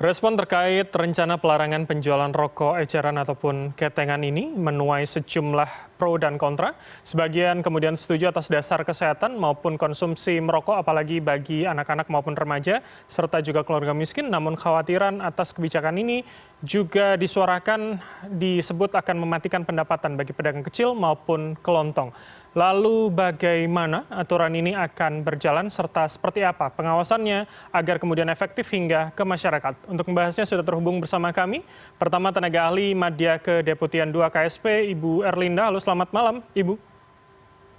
Respon terkait rencana pelarangan penjualan rokok eceran ataupun ketengan ini menuai sejumlah pro dan kontra. Sebagian kemudian setuju atas dasar kesehatan maupun konsumsi merokok apalagi bagi anak-anak maupun remaja serta juga keluarga miskin. Namun khawatiran atas kebijakan ini juga disuarakan disebut akan mematikan pendapatan bagi pedagang kecil maupun kelontong. Lalu bagaimana aturan ini akan berjalan serta seperti apa pengawasannya agar kemudian efektif hingga ke masyarakat. Untuk membahasnya sudah terhubung bersama kami. Pertama tenaga ahli Madya Kedeputian 2 KSP, Ibu Erlinda. Halo, selamat malam, Ibu.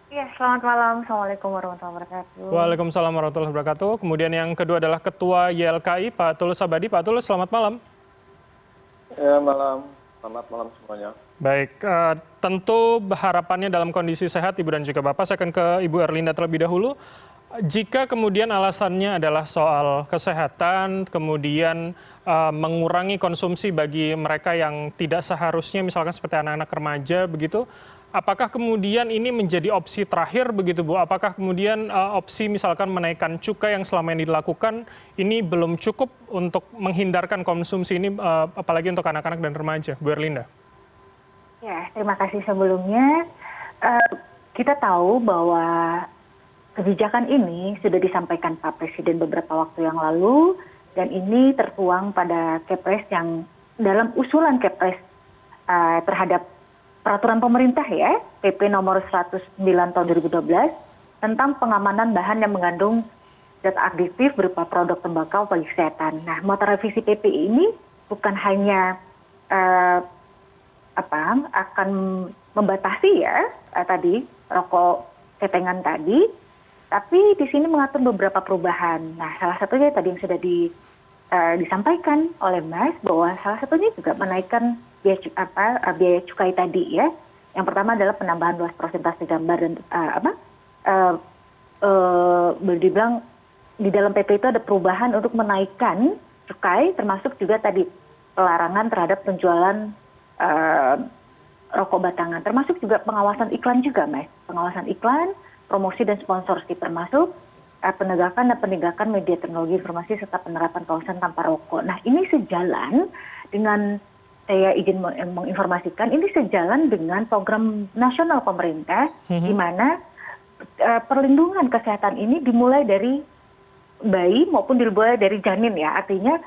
Iya, selamat malam. Assalamualaikum warahmatullahi wabarakatuh. Waalaikumsalam warahmatullahi wabarakatuh. Kemudian yang kedua adalah Ketua YLKI, Pak Tulus Abadi. Pak Tulus, selamat malam. Ya, malam. Selamat malam semuanya. Baik, tentu harapannya dalam kondisi sehat Ibu dan juga Bapak. Saya akan ke Ibu Erlinda terlebih dahulu. Jika kemudian alasannya adalah soal kesehatan, kemudian mengurangi konsumsi bagi mereka yang tidak seharusnya, misalkan seperti anak-anak remaja begitu, apakah kemudian ini menjadi opsi terakhir begitu Bu? Apakah kemudian opsi misalkan menaikkan cukai yang selama ini dilakukan ini belum cukup untuk menghindarkan konsumsi ini, apalagi untuk anak-anak dan remaja, Bu Erlinda? Ya, terima kasih sebelumnya. Kita tahu bahwa kebijakan ini sudah disampaikan Pak Presiden beberapa waktu yang lalu dan ini tertuang pada Kepres yang dalam usulan Kepres terhadap peraturan pemerintah ya, PP nomor 109 tahun 2012 tentang pengamanan bahan yang mengandung zat aktif berupa produk tembakau bagi kesehatan. Nah, muatan revisi PP ini bukan hanya akan membatasi ya tadi rokok ketengan tadi, tapi di sini mengatur beberapa perubahan. Nah, salah satunya tadi yang sudah disampaikan oleh Mas bahwa salah satunya juga menaikkan biaya cukai tadi ya. Yang pertama adalah penambahan luas persentase gambar dan boleh dibilang di dalam PP itu ada perubahan untuk menaikkan cukai, termasuk juga tadi pelarangan terhadap penjualan rokok batangan, termasuk juga pengawasan iklan juga, Mas. Pengawasan iklan, promosi dan sponsorship, termasuk penegakan dan penindakan media teknologi informasi serta penerapan kawasan tanpa rokok. Nah, ini sejalan dengan, saya izin menginformasikan, ini sejalan dengan program nasional pemerintah, di mana perlindungan kesehatan ini dimulai dari bayi maupun dimulai dari janin ya, artinya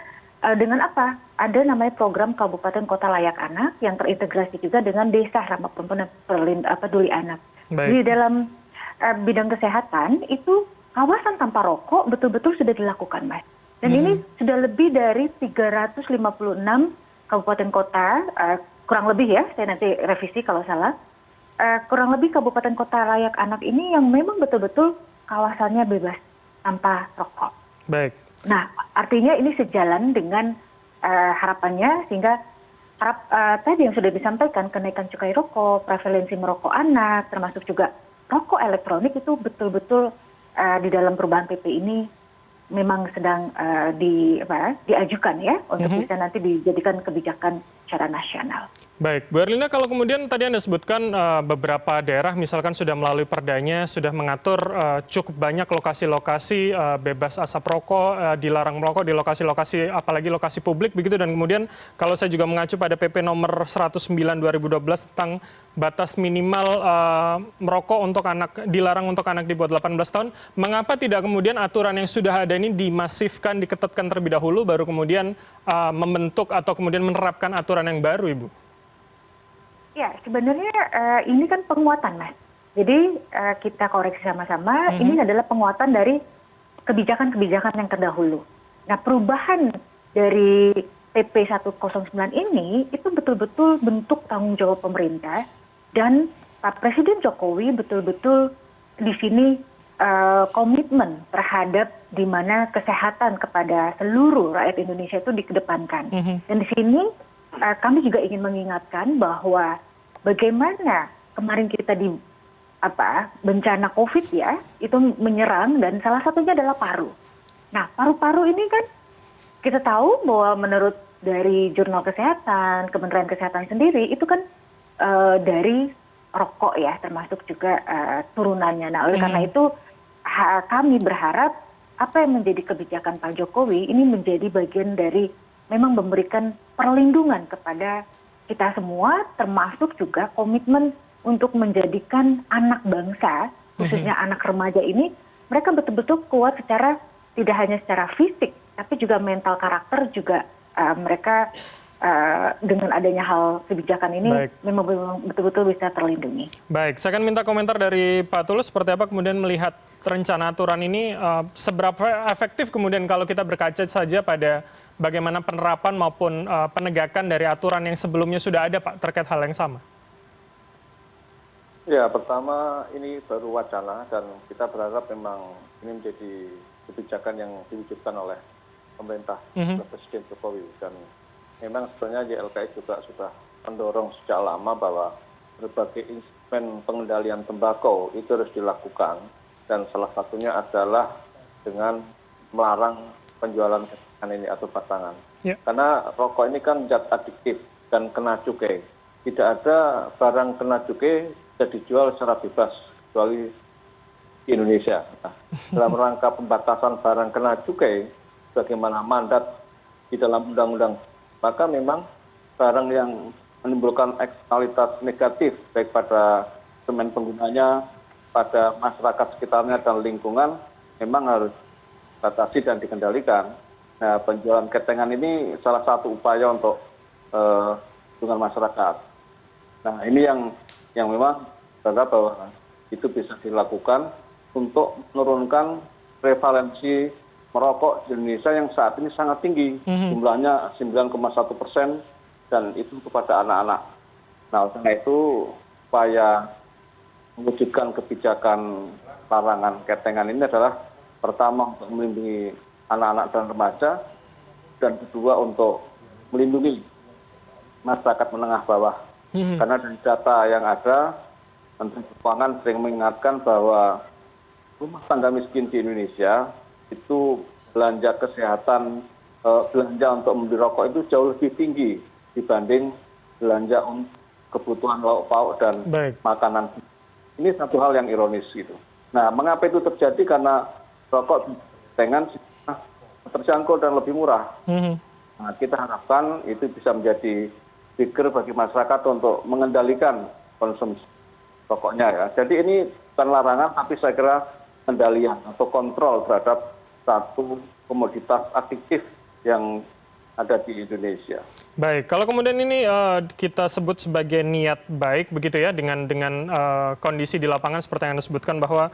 dengan apa? Ada namanya program Kabupaten Kota Layak Anak yang terintegrasi juga dengan Desa Ramah Perempuan dan Peduli Anak. Di dalam bidang kesehatan itu kawasan tanpa rokok betul-betul sudah dilakukan, Mas. Dan ini sudah lebih dari 356 kabupaten kota, kurang lebih ya, saya nanti revisi kalau salah, kurang lebih kabupaten kota layak anak ini yang memang betul-betul kawasannya bebas tanpa rokok. Baik. Nah, artinya ini sejalan dengan harapannya sehingga tadi yang sudah disampaikan kenaikan cukai rokok, prevalensi merokok anak, termasuk juga rokok elektronik itu betul-betul di dalam perubahan PP ini memang sedang diajukan ya untuk bisa nanti dijadikan kebijakan secara nasional. Baik, Bu Erlinda, kalau kemudian tadi Anda sebutkan beberapa daerah misalkan sudah melalui perdanya, sudah mengatur cukup banyak lokasi-lokasi bebas asap rokok, dilarang merokok di lokasi-lokasi, apalagi lokasi publik begitu, dan kemudian kalau saya juga mengacu pada PP nomor 109 2012 tentang batas minimal merokok untuk anak, dilarang untuk anak di bawah 18 tahun, mengapa tidak kemudian aturan yang sudah ada ini dimasifkan, diketatkan terlebih dahulu, baru kemudian membentuk atau kemudian menerapkan aturan yang baru, Ibu? Ya, sebenarnya ini kan penguatan, Mas. Jadi kita koreksi sama-sama, ini adalah penguatan dari kebijakan-kebijakan yang terdahulu. Nah, perubahan dari PP 109 ini itu betul-betul bentuk tanggung jawab pemerintah dan Pak Presiden Jokowi betul-betul di sini komitmen terhadap di mana kesehatan kepada seluruh rakyat Indonesia itu dikedepankan. Dan di sini kami juga ingin mengingatkan bahwa bagaimana kemarin kita di bencana COVID ya, itu menyerang dan salah satunya adalah paru. Nah, paru-paru ini kan kita tahu bahwa menurut dari Jurnal Kesehatan, Kementerian Kesehatan sendiri itu kan dari rokok ya, termasuk juga turunannya. Nah, oleh karena itu kami berharap apa yang menjadi kebijakan Pak Jokowi ini menjadi bagian dari memang memberikan perlindungan kepada kita semua, termasuk juga komitmen untuk menjadikan anak bangsa, khususnya anak remaja ini, mereka betul-betul kuat secara tidak hanya secara fisik, tapi juga mental karakter juga mereka dengan adanya hal kebijakan ini memang betul-betul bisa terlindungi. Baik, saya akan minta komentar dari Pak Tulus seperti apa kemudian melihat rencana aturan ini, seberapa efektif kemudian kalau kita berkaca saja pada bagaimana penerapan maupun penegakan dari aturan yang sebelumnya sudah ada, Pak, terkait hal yang sama. Ya, pertama ini baru wacana dan kita berharap memang ini menjadi kebijakan yang diwujudkan oleh pemerintah Presiden Jokowi, dan memang sebenarnya YLKI juga sudah mendorong sejak lama bahwa berbagai instrumen pengendalian tembakau itu harus dilakukan, dan salah satunya adalah dengan melarang penjualan ketengan ini atau batangan. Karena rokok ini kan zat adiktif dan kena cukai. Tidak ada barang kena cukai bisa dijual secara bebas kecuali di Indonesia. Nah, dalam rangka pembatasan barang kena cukai, bagaimana mandat di dalam undang-undang, maka memang barang yang menimbulkan eksternalitas negatif baik pada konsumen penggunanya, pada masyarakat sekitarnya dan lingkungan memang harus dibatasi dan dikendalikan. Nah, penjualan ketengan ini salah satu upaya untuk dengan masyarakat. Nah, ini yang memang berharap bahwa itu bisa dilakukan untuk menurunkan prevalensi merokok di Indonesia yang saat ini sangat tinggi, jumlahnya 9,1%, dan itu kepada anak-anak. Nah, karena itu upaya mewujudkan kebijakan larangan ketengan ini adalah pertama untuk melindungi anak-anak dan remaja, dan kedua untuk melindungi masyarakat menengah bawah. Karena dari data yang ada, Menteri Keuangan sering mengingatkan bahwa rumah tangga miskin di Indonesia itu belanja kesehatan, belanja untuk membeli rokok itu jauh lebih tinggi dibanding belanja untuk kebutuhan lauk pauk dan makanan. Ini satu hal yang ironis gitu. Nah, mengapa itu terjadi? Karena rokok dengan terjangkau dan lebih murah. Nah, kita harapkan itu bisa menjadi trigger bagi masyarakat untuk mengendalikan konsumsi rokoknya ya. Jadi ini bukan larangan, tapi saya kira kendalian atau kontrol terhadap satu komoditas adiktif yang ada di Indonesia. Baik, kalau kemudian ini kita sebut sebagai niat baik begitu ya, dengan kondisi di lapangan seperti yang Anda sebutkan bahwa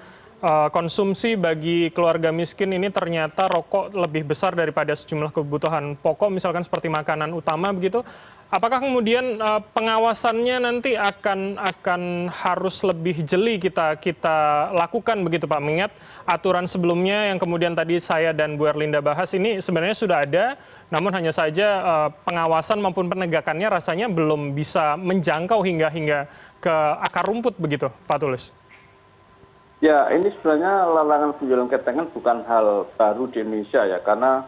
konsumsi bagi keluarga miskin ini ternyata rokok lebih besar daripada sejumlah kebutuhan pokok, misalkan seperti makanan utama begitu. Apakah kemudian pengawasannya nanti akan harus lebih jeli kita lakukan begitu, Pak? Mengingat aturan sebelumnya yang kemudian tadi saya dan Bu Erlinda bahas ini sebenarnya sudah ada, namun hanya saja pengawasan maupun penegakannya rasanya belum bisa menjangkau hingga ke akar rumput begitu, Pak Tulus. Ya, ini sebenarnya larangan penjualan ketengan bukan hal baru di Indonesia ya, karena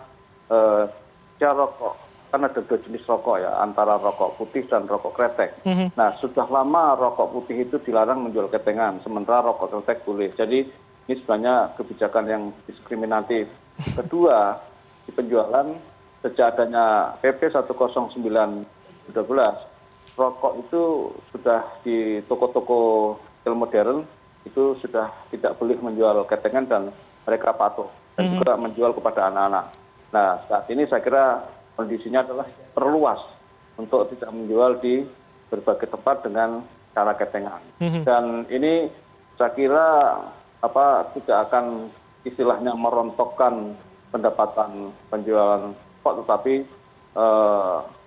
rokok, kan ada dua jenis rokok ya, antara rokok putih dan rokok kretek. Nah, sudah lama rokok putih itu dilarang menjual ketengan, sementara rokok kretek boleh. Jadi ini sebenarnya kebijakan yang diskriminatif. Kedua, di penjualan sejak adanya PP 109/2012, rokok itu sudah di toko-toko modern itu sudah tidak boleh menjual ketengan dan mereka patuh dan juga menjual kepada anak-anak. Nah, saat ini saya kira kondisinya adalah perluas untuk tidak menjual di berbagai tempat dengan cara ketengan. Dan ini saya kira tidak akan istilahnya merontokkan pendapatan penjualan rokok, tetapi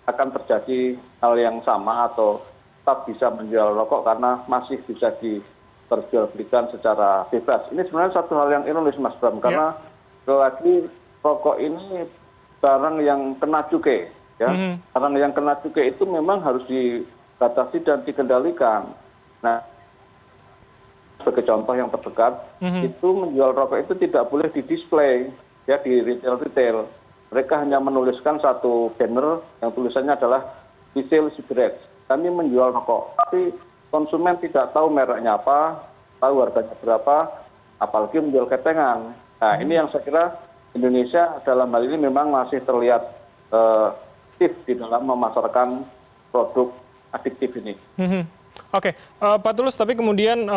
akan terjadi hal yang sama atau tetap bisa menjual rokok karena masih bisa diperjualbelikan secara bebas. Ini sebenarnya satu hal yang ironis, Mas Bram, karena lagi rokok ini barang yang kena cukai, ya. Barang yang kena cukai itu memang harus dibatasi dan dikendalikan. Nah, sebagai contoh yang terdekat, itu menjual rokok itu tidak boleh didisplay ya di retail. Mereka hanya menuliskan satu banner yang tulisannya adalah "We sell cigarettes". Kami menjual rokok, tapi konsumen tidak tahu mereknya apa, tahu harganya berapa, apalagi menjual ketengan. Nah, ini yang saya kira Indonesia dalam hal ini memang masih terlihat aktif di dalam memasarkan produk adiktif ini. Oke, Pak Tulus, tapi kemudian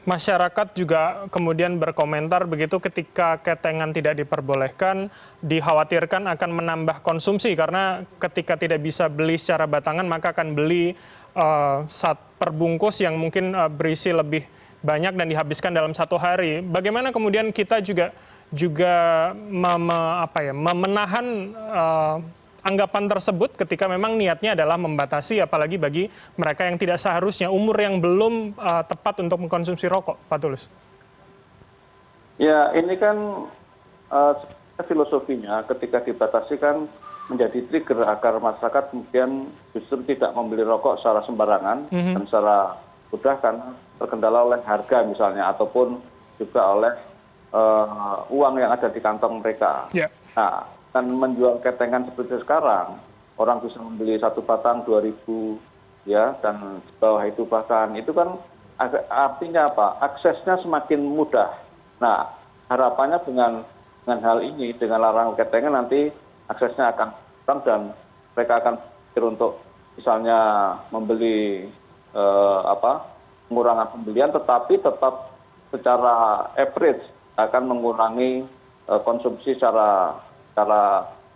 masyarakat juga kemudian berkomentar begitu ketika ketengan tidak diperbolehkan, dikhawatirkan akan menambah konsumsi karena ketika tidak bisa beli secara batangan maka akan beli perbungkus yang mungkin berisi lebih banyak dan dihabiskan dalam satu hari. Bagaimana kemudian kita juga memenahan anggapan tersebut ketika memang niatnya adalah membatasi, apalagi bagi mereka yang tidak seharusnya, umur yang belum tepat untuk mengkonsumsi rokok, Pak Tulus? Ya, ini kan filosofinya ketika dibatasi kan menjadi trigger agar masyarakat kemudian justru tidak membeli rokok secara sembarangan dan secara mudah karena terkendala oleh harga misalnya, ataupun juga oleh uang yang ada di kantong mereka. Yeah. Nah, dan menjual ketengan seperti sekarang, orang bisa membeli satu batang 2.000, ya, dan di bawah itu bahkan itu kan artinya apa? Aksesnya semakin mudah. Nah, harapannya dengan hal ini, dengan larangan ketengan nanti aksesnya akan kurang dan mereka akan berpikir untuk misalnya membeli pengurangan pembelian, tetapi tetap secara average akan mengurangi konsumsi secara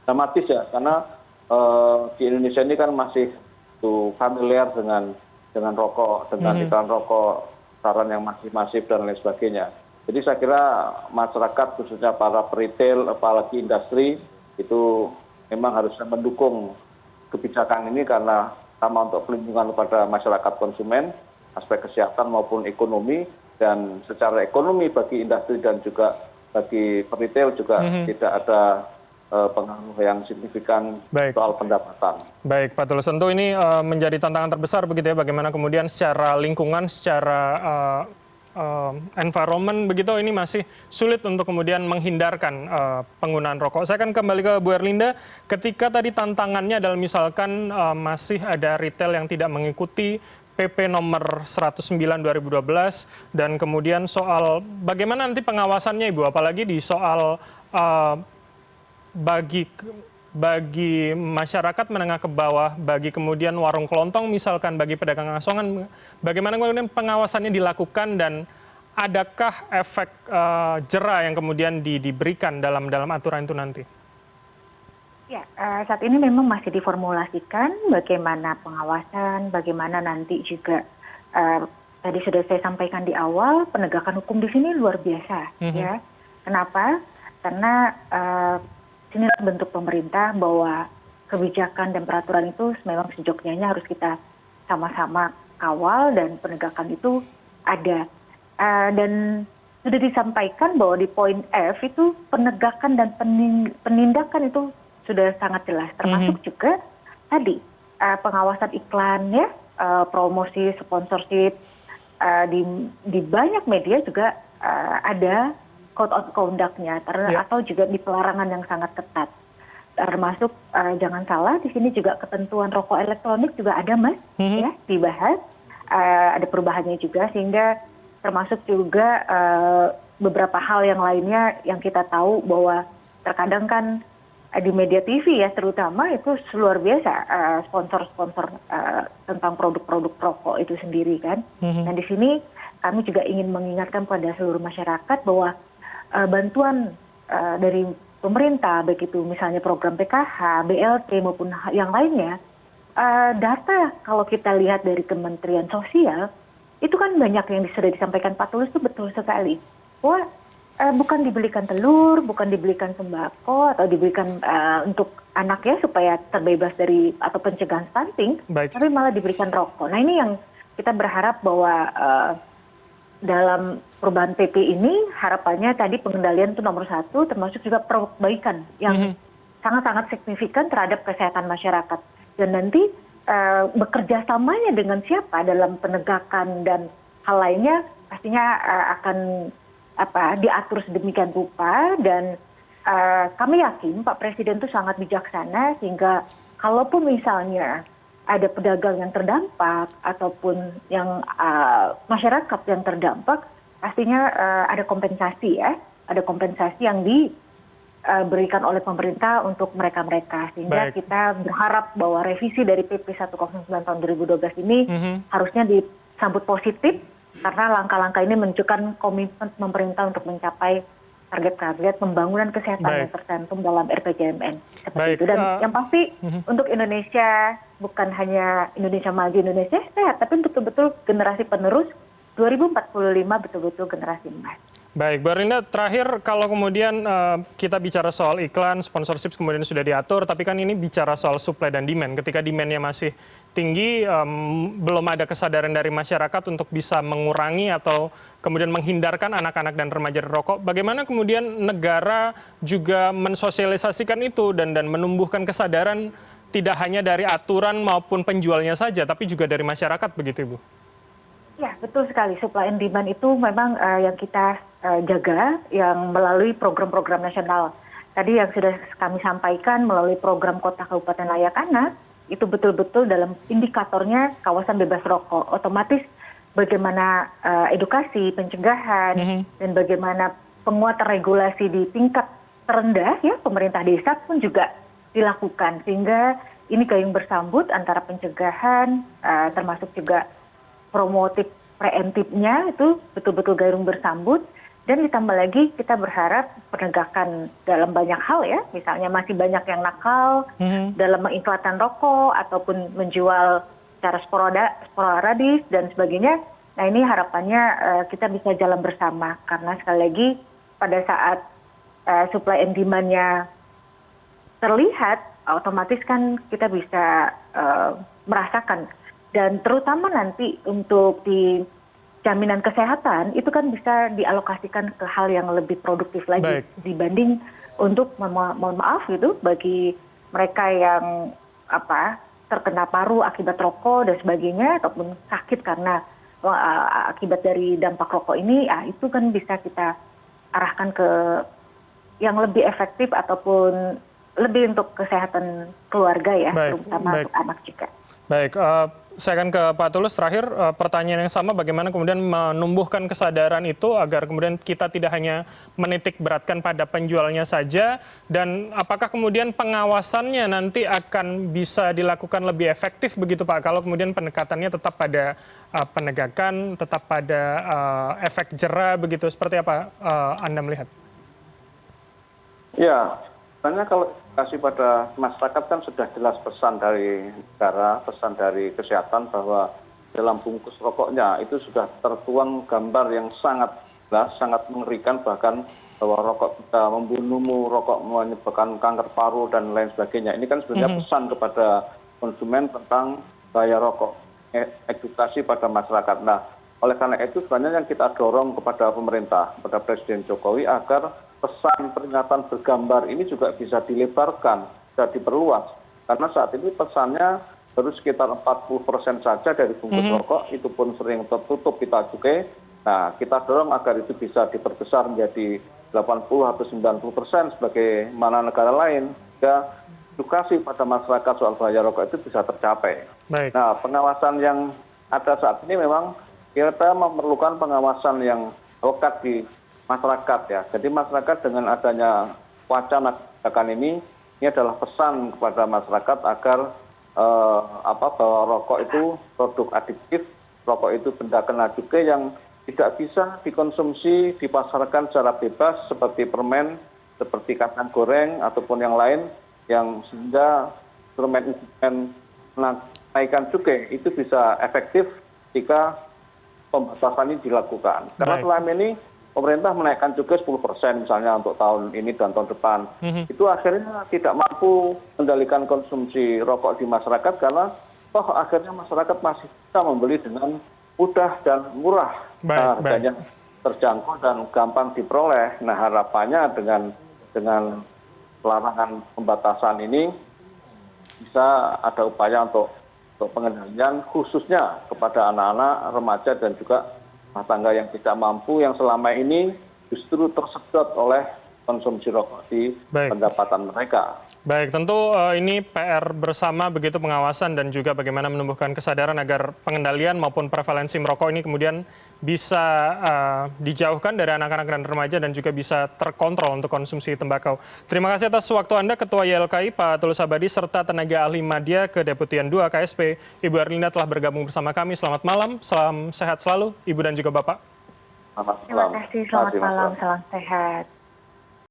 dramatis ya, karena di Indonesia ini kan masih familiar dengan rokok, dengan iklan rokok, saran yang masih masif dan lain sebagainya. Jadi saya kira masyarakat khususnya para peritel, apalagi industri itu memang harusnya mendukung kebijakan ini karena sama untuk pelindungan kepada masyarakat konsumen, aspek kesehatan maupun ekonomi, dan secara ekonomi bagi industri dan juga bagi peritel juga tidak ada pengaruh yang signifikan soal pendapatan. Baik, Pak Tulus, tentu ini menjadi tantangan terbesar begitu ya, bagaimana kemudian secara lingkungan, secara environment begitu ini masih sulit untuk kemudian menghindarkan penggunaan rokok. Saya akan kembali ke Bu Erlinda, ketika tadi tantangannya adalah misalkan masih ada retail yang tidak mengikuti PP nomor 109 2012 dan kemudian soal bagaimana nanti pengawasannya Ibu, apalagi di soal bagi masyarakat menengah ke bawah, bagi kemudian warung kelontong misalkan, bagi pedagang asongan, bagaimana kemudian pengawasannya dilakukan dan adakah efek jera yang kemudian diberikan dalam aturan itu nanti? Ya, saat ini memang masih diformulasikan bagaimana pengawasan, bagaimana nanti juga tadi sudah saya sampaikan di awal, penegakan hukum di sini luar biasa. Ya, kenapa? Karena inilah bentuk pemerintah bahwa kebijakan dan peraturan itu memang sejognya harus kita sama-sama kawal dan penegakan itu ada. Dan sudah disampaikan bahwa di poin F itu penegakan dan penindakan itu sudah sangat jelas. Termasuk juga tadi pengawasan iklan ya, promosi, sponsorship, di banyak media juga ada code of conduct-nya atau juga di pelarangan yang sangat ketat. Termasuk jangan salah di sini juga ketentuan rokok elektronik juga ada Mas, ya, dibahas. Ada perubahannya juga sehingga termasuk juga beberapa hal yang lainnya yang kita tahu bahwa terkadang kan di media TV ya terutama itu luar biasa sponsor-sponsor tentang produk-produk rokok itu sendiri kan. Nah di sini kami juga ingin mengingatkan pada seluruh masyarakat bahwa bantuan dari pemerintah, baik itu misalnya program PKH, BLT maupun yang lainnya, data kalau kita lihat dari Kementerian Sosial, itu kan banyak yang sudah disampaikan Pak Tulus itu betul sekali. Bahwa bukan dibelikan telur, bukan dibelikan sembako, atau dibelikan untuk anak ya supaya terbebas dari atau pencegahan stunting, tapi malah diberikan rokok. Nah ini yang kita berharap bahwa dalam perubahan PP ini harapannya tadi pengendalian itu nomor 1, termasuk juga perbaikan yang sangat-sangat signifikan terhadap kesehatan masyarakat. Dan nanti bekerja samanya dengan siapa dalam penegakan dan hal lainnya pastinya akan diatur sedemikian rupa dan kami yakin Pak Presiden itu sangat bijaksana sehingga kalaupun misalnya ada pedagang yang terdampak ataupun yang masyarakat yang terdampak, pastinya ada kompensasi ya, ada kompensasi yang diberikan oleh pemerintah untuk mereka-mereka. Sehingga kita berharap bahwa revisi dari PP 109 tahun 2012 ini harusnya disambut positif karena langkah-langkah ini menunjukkan komitmen pemerintah untuk mencapai target-target pembangunan kesehatan yang tercantum dalam RPJMN. Seperti itu. Dan yang pasti untuk Indonesia bukan hanya Indonesia maju, Indonesia sehat, tapi betul-betul generasi penerus 2045 betul-betul generasi emas. Baik, Bu Erlinda, terakhir kalau kemudian kita bicara soal iklan, sponsorship kemudian sudah diatur, tapi kan ini bicara soal supply dan demand. Ketika demand-nya masih tinggi, belum ada kesadaran dari masyarakat untuk bisa mengurangi atau kemudian menghindarkan anak-anak dan remaja dari rokok. Bagaimana kemudian negara juga mensosialisasikan itu dan menumbuhkan kesadaran tidak hanya dari aturan maupun penjualnya saja, tapi juga dari masyarakat, begitu Ibu? Ya, betul sekali. Supply and demand itu memang yang kita jaga yang melalui program-program nasional. Tadi yang sudah kami sampaikan melalui program Kota Kabupaten Layak Anak, itu betul-betul dalam indikatornya kawasan bebas rokok. Otomatis bagaimana edukasi, pencegahan, dan bagaimana penguatan regulasi di tingkat terendah, ya pemerintah desa pun juga dilakukan. Sehingga ini gayung bersambut antara pencegahan, termasuk juga promotif preemptifnya itu betul-betul gayung bersambut. Dan ditambah lagi kita berharap penegakan dalam banyak hal ya, misalnya masih banyak yang nakal dalam mengiklankan rokok ataupun menjual secara sporadis dan sebagainya. Nah ini harapannya kita bisa jalan bersama karena sekali lagi pada saat supply and demand-nya terlihat, otomatis kan kita bisa merasakan. Dan terutama nanti untuk di jaminan kesehatan itu kan bisa dialokasikan ke hal yang lebih produktif lagi dibanding untuk mohon maaf gitu bagi mereka yang terkena paru akibat rokok dan sebagainya ataupun sakit karena akibat dari dampak rokok ini, itu kan bisa kita arahkan ke yang lebih efektif ataupun lebih untuk kesehatan keluarga ya, terutama untuk anak juga. Baik, saya akan ke Pak Tulus terakhir, pertanyaan yang sama, bagaimana kemudian menumbuhkan kesadaran itu agar kemudian kita tidak hanya menitik beratkan pada penjualnya saja, dan apakah kemudian pengawasannya nanti akan bisa dilakukan lebih efektif begitu Pak, kalau kemudian pendekatannya tetap pada penegakan, tetap pada efek jera begitu, seperti apa Anda melihat? Ya, sebenarnya kalau edukasi pada masyarakat kan sudah jelas pesan dari negara, pesan dari kesehatan bahwa dalam bungkus rokoknya itu sudah tertuang gambar yang sangat jelas, sangat mengerikan, bahkan bahwa rokok bisa membunuhmu, rokok menyebabkan kanker paru dan lain sebagainya. Ini kan sebenarnya pesan kepada konsumen tentang bahaya rokok, edukasi pada masyarakat. Nah, oleh karena itu sebenarnya yang kita dorong kepada pemerintah, kepada Presiden Jokowi agar pesan peringatan bergambar ini juga bisa dilebarkan, bisa diperluas. Karena saat ini pesannya baru sekitar 40% saja dari bungkus rokok, itu pun sering tertutup pita cukai. Nah, kita dorong agar itu bisa diperbesar menjadi 80 atau 90% sebagaimana negara lain, sehingga edukasi pada masyarakat soal bahaya rokok itu bisa tercapai. Nah, pengawasan yang ada saat ini memang kita memerlukan pengawasan yang lekat di masyarakat ya. Jadi masyarakat dengan adanya wacana kebijakan ini adalah pesan kepada masyarakat agar bahwa rokok itu produk adiktif, rokok itu benda kena cukai yang tidak bisa dikonsumsi, dipasarkan secara bebas seperti permen, seperti kacang goreng ataupun yang lain, yang sehingga instrumen menaikkan cukai itu bisa efektif jika pembatasan ini dilakukan. Karena selama ini pemerintah menaikkan cukai 10% misalnya untuk tahun ini dan tahun depan. Itu akhirnya tidak mampu mengendalikan konsumsi rokok di masyarakat karena akhirnya masyarakat masih bisa membeli dengan mudah dan murah. Harganya terjangkau dan gampang diperoleh. Nah, harapannya dengan larangan pembatasan ini bisa ada upaya untuk pengendalian khususnya kepada anak-anak, remaja dan juga rumah tangga yang tidak mampu, yang selama ini justru tersedot oleh konsumsi rokok di pendapatan mereka. Baik, tentu ini PR bersama begitu pengawasan dan juga bagaimana menumbuhkan kesadaran agar pengendalian maupun prevalensi merokok ini kemudian bisa dijauhkan dari anak-anak dan remaja dan juga bisa terkontrol untuk konsumsi tembakau. Terima kasih atas waktu Anda, Ketua YLKI Pak Tulus Abadi, serta tenaga ahli Madya Kedeputian 2 KSP, Ibu Erlinda telah bergabung bersama kami. Selamat malam, salam sehat selalu, Ibu dan juga Bapak. Terima kasih, selamat malam, salam sehat.